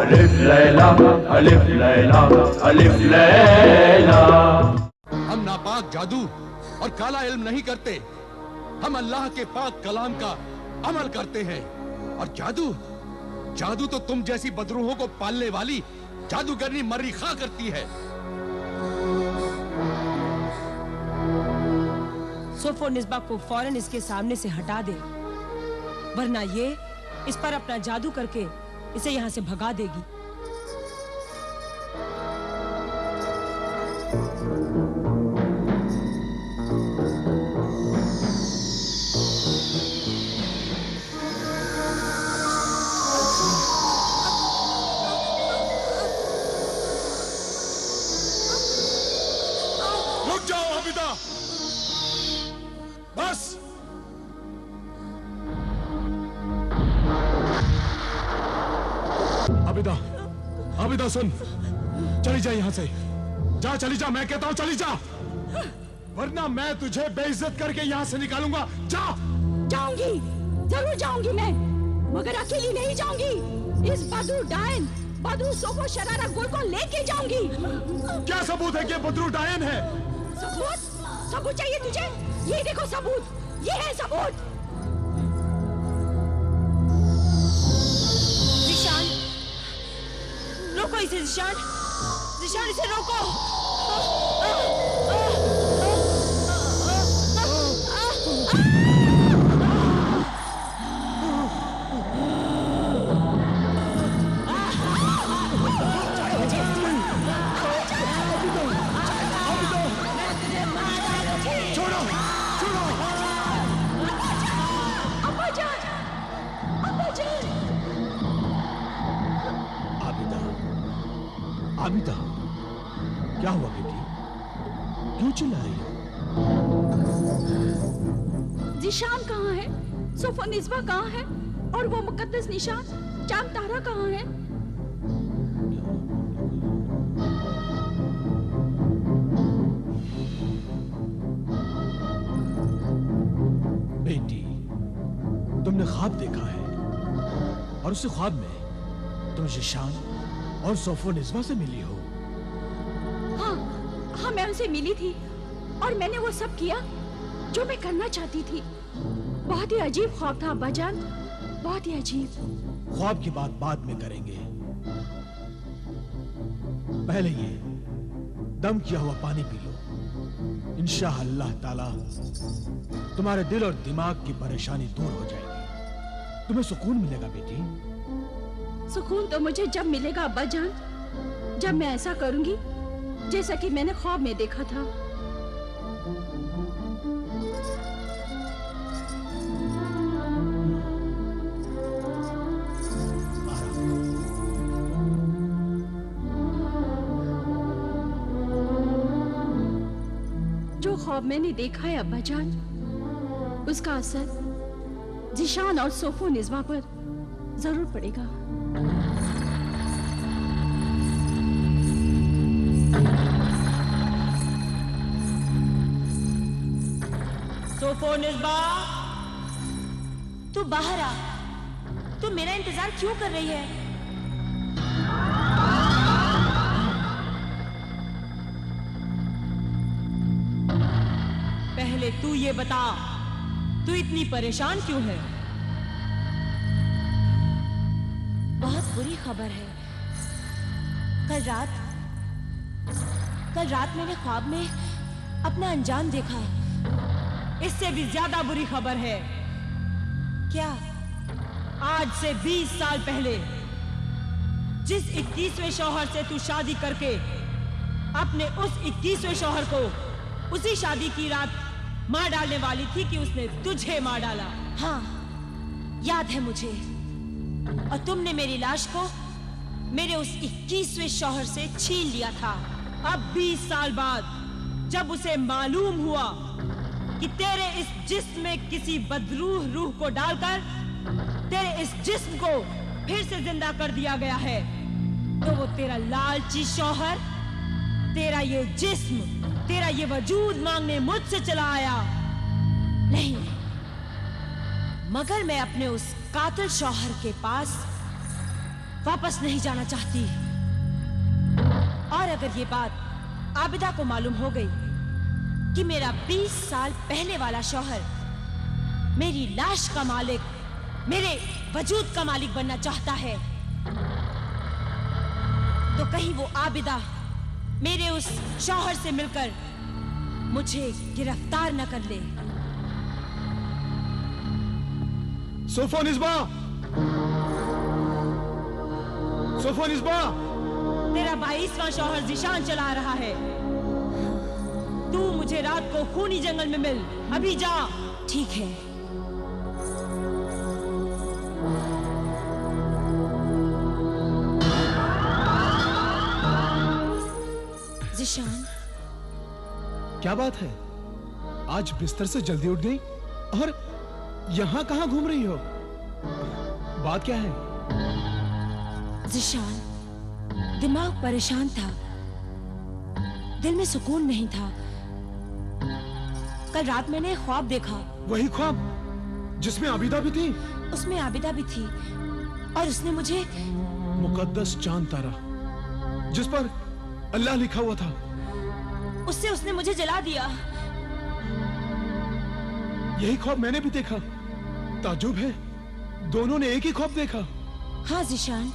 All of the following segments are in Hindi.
अलिफ लैला अलिफ लैला अलिफ लैला। हम नापाक जादू और काला इल्म नहीं करते, हम अल्लाह के पाक कलाम का अमल करते हैं। और जादू जादू तो तुम जैसी बदरूहों को पालने वाली जादूगरनी मरीखा करती है। सोफो निस्बा को फौरन इसके सामने से हटा दे, वरना ये इस पर अपना जादू करके इसे यहाँ से भगा देगी। रुक जाओ आबिदा, बस। आबिदा, आबिदा सुन, चली जा यहाँ से। जा, चली जा, मैं कहता हूँ चली जा, वरना मैं तुझे बेइज्जत करके यहाँ से निकालूंगा। जा। जाऊंगी, जरूर जाऊंगी मैं, मगर अकेली नहीं जाऊंगी। इस बदरू डायन, बदरू सोफो शरारा गुल को लेके जाऊंगी। क्या सबूत है कि बदरू डायन है? सबूत? सबूत चाहिए तुझे? ये देखो सबूत, ये है सबूत। जिशान, रोको इसे जिशान, जिशान इसे रोको। आबिदा, क्या हुआ बेटी? क्यों चिल्ला रही हो? जिशान कहाँ है? सोफो निस्बा कहाँ है? और वो मुकद्दस निशान चांद तारा कहाँ है? बेटी, तुमने ख्वाब देखा है और उस ख्वाब में तुम जिशान और सोफो निस्बा से मिली हो। हाँ, हाँ, मैं उनसे मिली थी और मैंने वो सब किया जो मैं करना चाहती थी। बहुत ही अजीब ख्वाब था अब्बाजान, बहुत ही अजीब। ख्वाब की बात बाद में करेंगे, पहले ये दम किया हुआ पानी पी लो। इंशाअल्लाह ताला तुम्हारे दिल और दिमाग की परेशानी दूर हो जाएगी, तुम्हें सुकून मिलेगा बेटी। सुकून तो मुझे जब मिलेगा अब्बाजान, जब मैं ऐसा करूंगी जैसा कि मैंने ख्वाब में देखा था। जो ख्वाब मैंने देखा है अब्बाजान, उसका असर जिशान और सोफो निस्बा पर जरूर पड़ेगा। सोफो निस्बा, तू बाहर आ। तू मेरा इंतजार क्यों कर रही है? पहले तू ये बता, तू इतनी परेशान क्यों है? बहुत बुरी खबर है। कल रात मैंने ख्वाब में अपना अंजाम देखा। इससे भी ज्यादा बुरी खबर है। क्या? आज से 20 साल पहले जिस 21वें शौहर से तू शादी करके अपने उस 21वें शौहर को उसी शादी की रात मार डालने वाली थी कि उसने तुझे मार डाला। हाँ, याद है मुझे। और तुमने मेरी लाश को मेरे उस 21वें शौहर से छीन लिया था। अब 20 साल बाद जब उसे मालूम हुआ कि तेरे इस जिस्म में किसी बदरूह रूह को डालकर तेरे इस जिस्म को फिर से जिंदा कर दिया गया है, तो वो तेरा लालची शौहर, तेरा ये जिस्म, तेरा ये वजूद मांगने मुझसे चला आया। नहीं, मगर मैं अपने उस कातिल शौहर के पास वापस नहीं जाना चाहती। और अगर ये बात आबिदा को मालूम हो गई कि मेरा 20 साल पहले वाला शौहर मेरी लाश का मालिक, मेरे वजूद का मालिक बनना चाहता है, तो कहीं वो आबिदा मेरे उस शौहर से मिलकर मुझे गिरफ्तार न कर ले। सोफोनिस्बा! सोफोनिस्बा! तेरा 22वां शौहर जिशान चला रहा है। तू मुझे रात को खूनी जंगल में मिल, अभी जा। ठीक है। जिशान, क्या बात है? आज बिस्तर से जल्दी उठ गई और यहाँ कहाँ घूम रही हो? बात क्या है? जिशान, दिमाग परेशान था, दिल में सुकून नहीं था। कल रात मैंने ख्वाब देखा। वही ख्वाब जिसमें आबिदा भी थी? उसमें आबिदा भी थी और उसने मुझे मुकद्दस चांद तारा जिस पर अल्लाह लिखा हुआ था, उससे उसने मुझे जला दिया। यही ख्वाब मैंने भी देखा। ताजुब है, दोनों ने एक ही ख्वाब देखा। हाँ जिशान,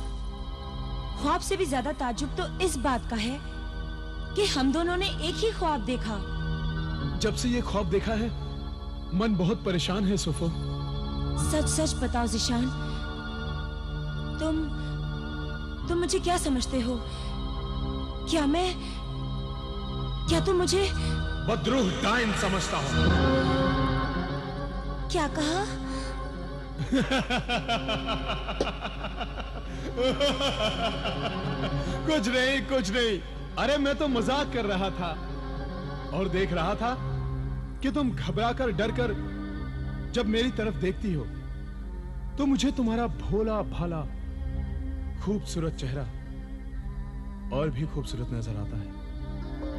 ख्वाब से भी ज्यादा ताजुब तो इस बात का है कि हम दोनों ने एक ही ख्वाब देखा। जब से ये ख्वाब देखा है मन बहुत परेशान है सोफो। सच सच बताओ जिशान, तुम मुझे क्या समझते हो? क्या तुम मुझे बदरूह डाइन समझता हो? क्या कहा? कुछ नहीं, कुछ नहीं। अरे मैं तो मजाक कर रहा था और देख रहा था कि तुम घबराकर डरकर जब मेरी तरफ देखती हो तो मुझे तुम्हारा भोला भाला खूबसूरत चेहरा और भी खूबसूरत नजर आता है।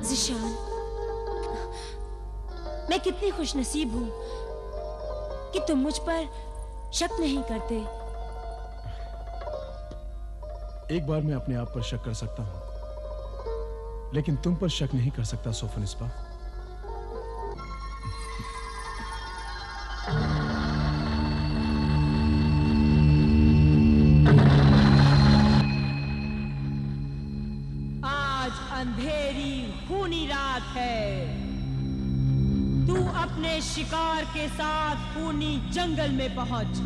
जिशान, मैं कितनी खुशनसीब हूं कि तुम मुझ पर शक नहीं करते। एक बार मैं अपने आप पर शक कर सकता हूं, लेकिन तुम पर शक नहीं कर सकता सोफोनिस्बा। आज अंधेरी खूनी रात है। तू अपने शिकार के साथ खूनी जंगल में पहुंच।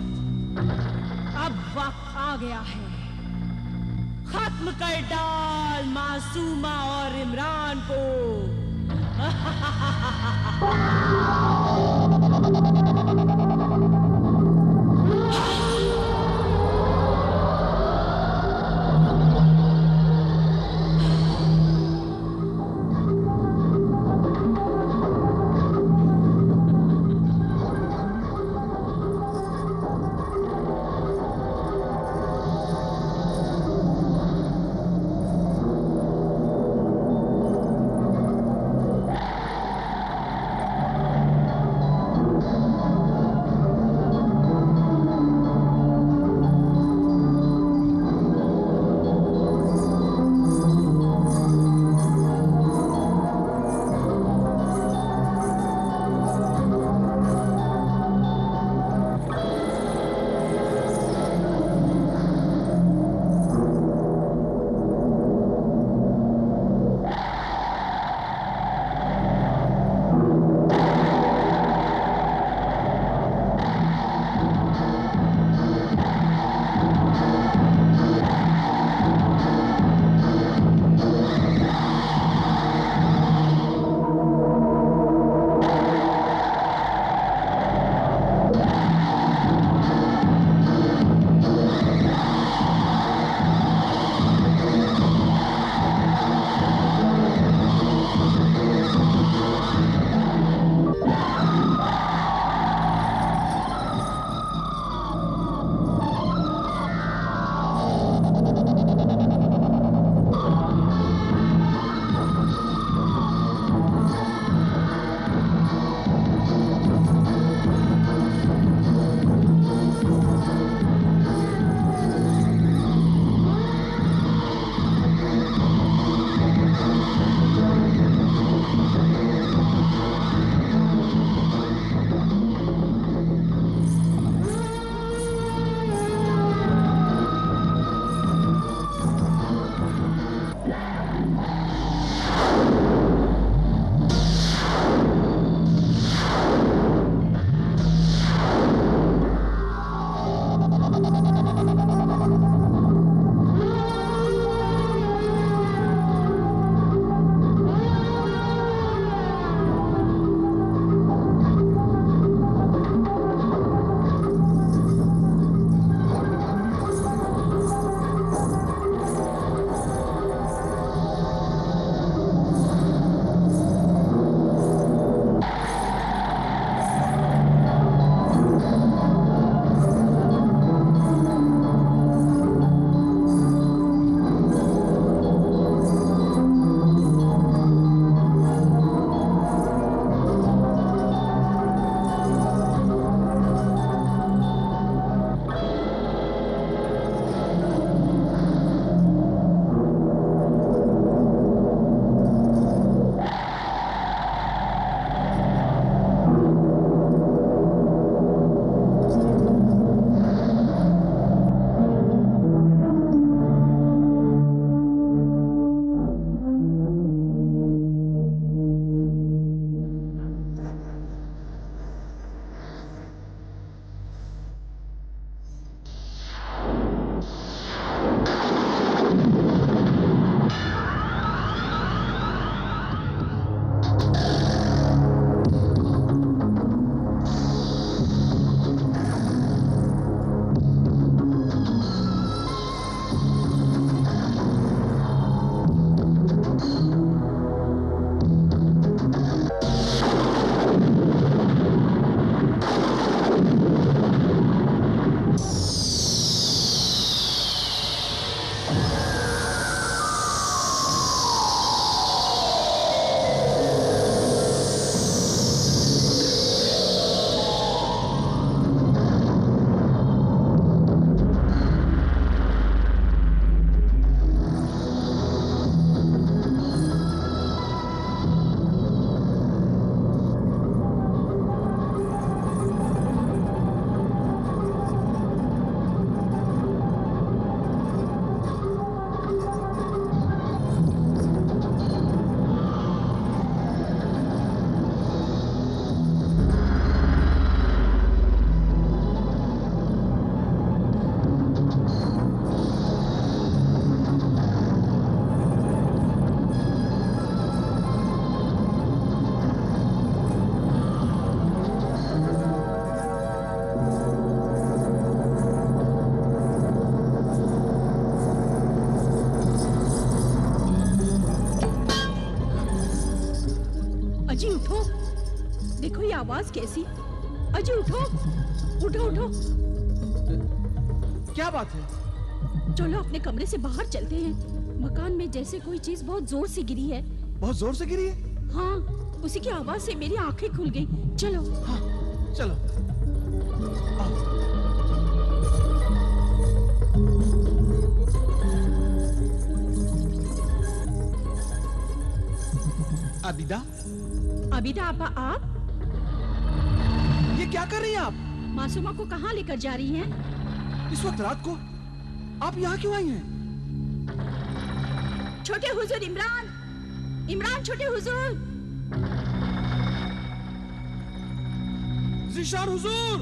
अब वक्त आ गया है। खत्म कर डाल मासूमा और इमरान को। अजी उठो, देखो ये आवाज कैसी। अजी उठो, उठो उठो। क्या बात है? चलो अपने कमरे से बाहर चलते हैं। मकान में जैसे कोई चीज बहुत जोर से गिरी है। बहुत जोर से गिरी है? हाँ, उसी की आवाज से मेरी आंखें खुल गई। चलो। हाँ, चलो। आबिदा? आबिदा आपा, आप ये क्या कर रही हैं आप? मासूमा को कहाँ लेकर जा रही हैं? इस वक्त रात को आप यहाँ क्यों आई हैं? छोटे हुजूर इमरान, इमरान छोटे हुजूर। ज़ीशान हुजूर,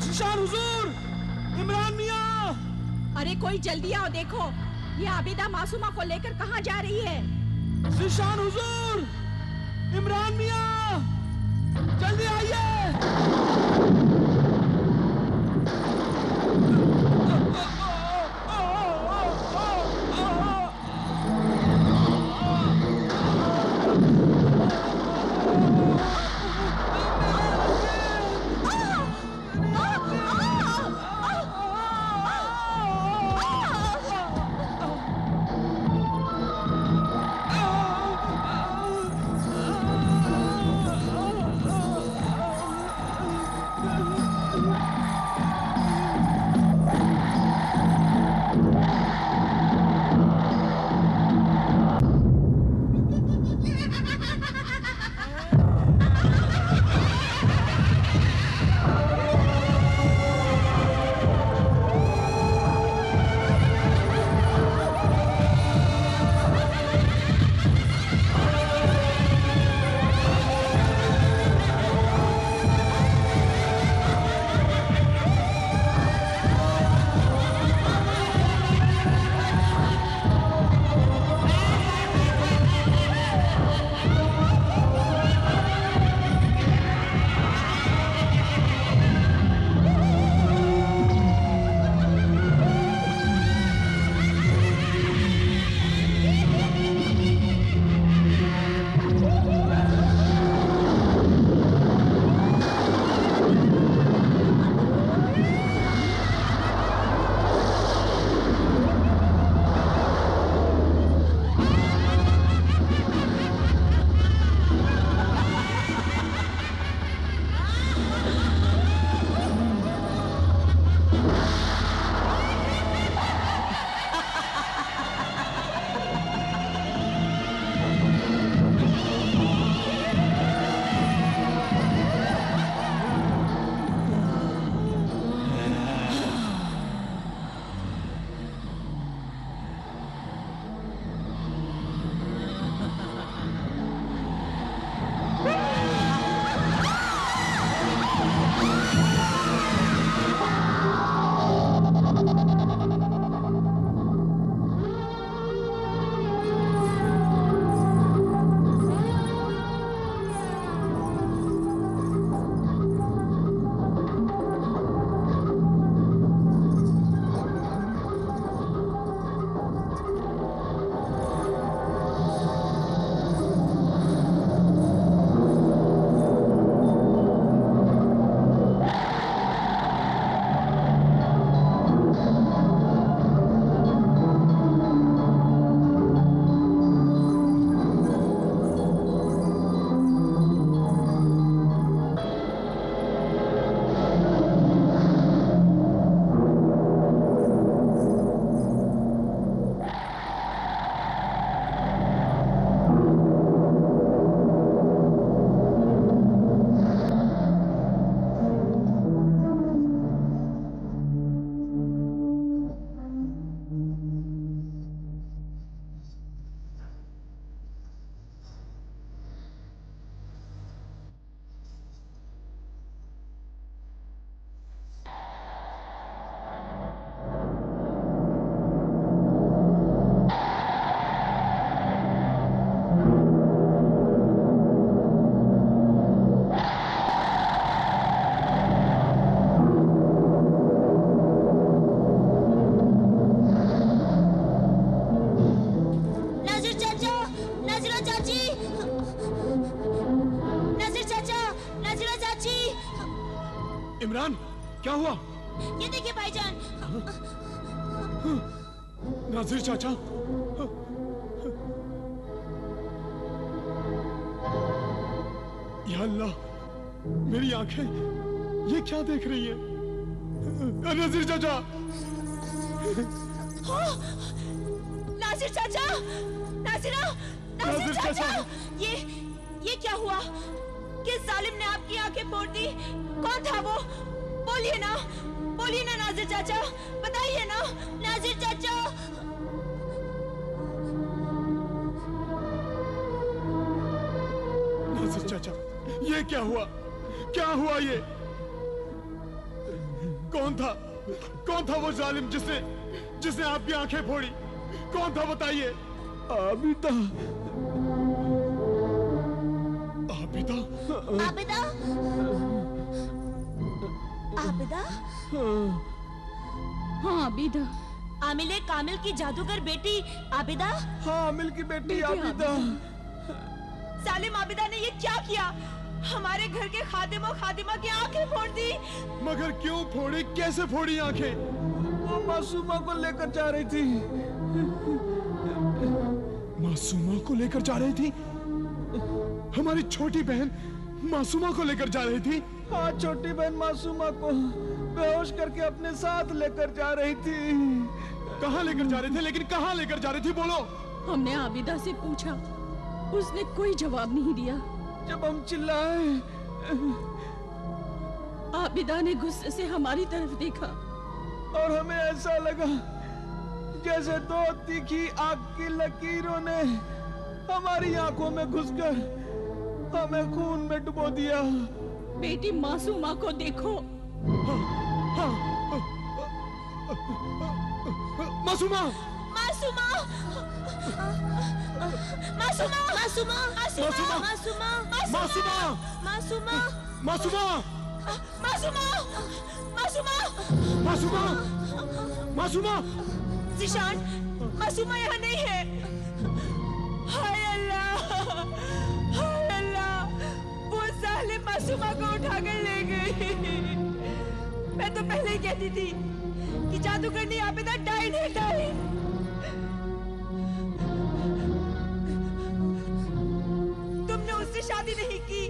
ज़ीशान हुजूर, इमरान मियाँ। अरे कोई जल्दी आओ, देखो ये आबिदा मासूमा को लेकर कहाँ जा रही है। ज़ीशान हुजूर, इमरान मियाँ, जल्दी आइए। इमरान, क्या हुआ? ये देखिए भाईजान। नाजिर चाचा, या अल्लाह, मेरी आंखें ये क्या देख रही है? नाजिर चाचा, नासिर चाचा, नासिर चाचा, ये क्या हुआ? किस जालिम ने आपकी आंखें फोड़ दी? कौन था वो? बोलिए ना नासिर चाचा, बताइए ना नासिर चाचा। नासिर चाचा, ये क्या हुआ? क्या हुआ ये? कौन था वो जालिम जिसने आपकी आंखें फोड़ी? कौन था बताइए? आबिदा। आबिदा? हाँ आबिदा। आमिले कामिल की जादूगर बेटी आबिदा? हाँ, आमिल की बेटी आबिदा। सालिम आबिदा ने ये क्या किया? हमारे घर के खादिम और खादिमा की आंखें फोड़ दी। मगर क्यों फोड़ी? कैसे फोड़ी आंखें? वो मासूमा को लेकर जा रही थी। मासूमा को लेकर जा रही थी? हमारी छोटी बहन मासूमा को लेकर जा रही थी? हाँ, छोटी बहन मासूमा को बेहोश करके अपने साथ लेकर जा रही थी। कहाँ लेकर जा रहे थे? लेकिन कहाँ लेकर जा रही थी? बोलो। हमने आबिदा से पूछा, उसने कोई जवाब नहीं दिया। जब हम चिल्लाए, आबिदा ने गुस्से से हमारी तरफ देखा और हमें ऐसा लगा जैसे दो तीखी आग की लकीरों ने हमारी आंखों में घुसकर हमें खून में डुबो दिया। बेटी मासूमा को देखो। मासूमा! मासूमा! मासूमा! मासूमा! मासूमा! मासूमा! मासूमा! मासूमा! मासूमा! मासूमा! मासूमा! मासूमा! ज़ीशान, मासूमा यहाँ नहीं है। हाय अल्लाह! हाय अल्लाह! वो जालिम मासूमा को उठाकर ले गई। मैं तो पहले ही कहती थी कि जादूगरनी आबिदा डाइन है, डाइन। तुमने उससे शादी नहीं की,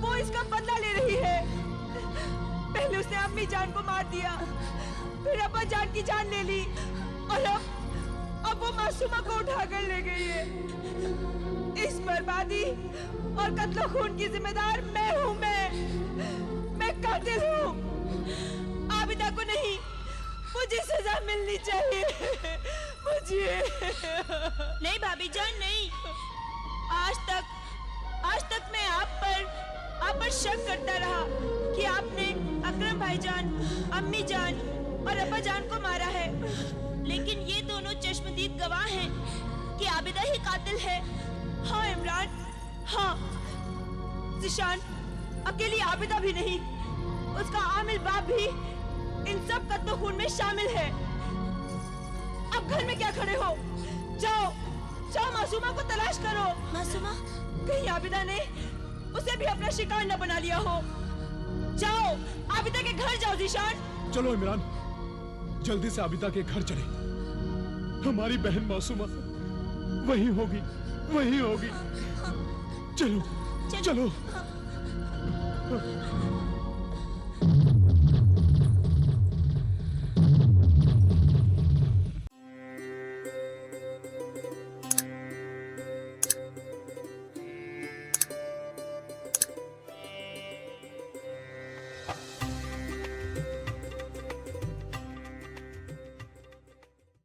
वो इसका बदला ले रही है। पहले उसने अम्मी जान को मार दिया, फिर अब्बा जान की जान ले ली, और अब वो मासूमा को उठाकर ले गई है। इस बर्बादी और कत्ल खून की जिम्मेदार मैं हूँ। मैं कातिल हूँ। आबिदा को नहीं, मुझे सजा मिलनी चाहिए। मुझे नहीं भाभी जान, नहीं। आज तक मैं आप पर शक करता रहा कि आपने अकरम भाईजान, अम्मी जान और अब्बा जान को मारा है। लेकिन ये दोनों चश्मदीद गवाह हैं कि आबिदा ही कातिल है। हाँ इमरान, हाँ। ज़ीशान, अकेली आबिदा भी नहीं, उसका आमिल बाप भी इन सब कत्लो खून में शामिल है। अब घर में क्या खड़े हो? जाओ मासूमा को तलाश करो। मासूमा? कहीं आबिदा ने उसे भी अपना शिकार न बना लिया हो। जाओ, आबिदा के घर जाओ ज़ीशान। चलो इमरान, जल्दी से आबिदा के घर चले। हमारी बहन मासूमा वही होगी। चलो।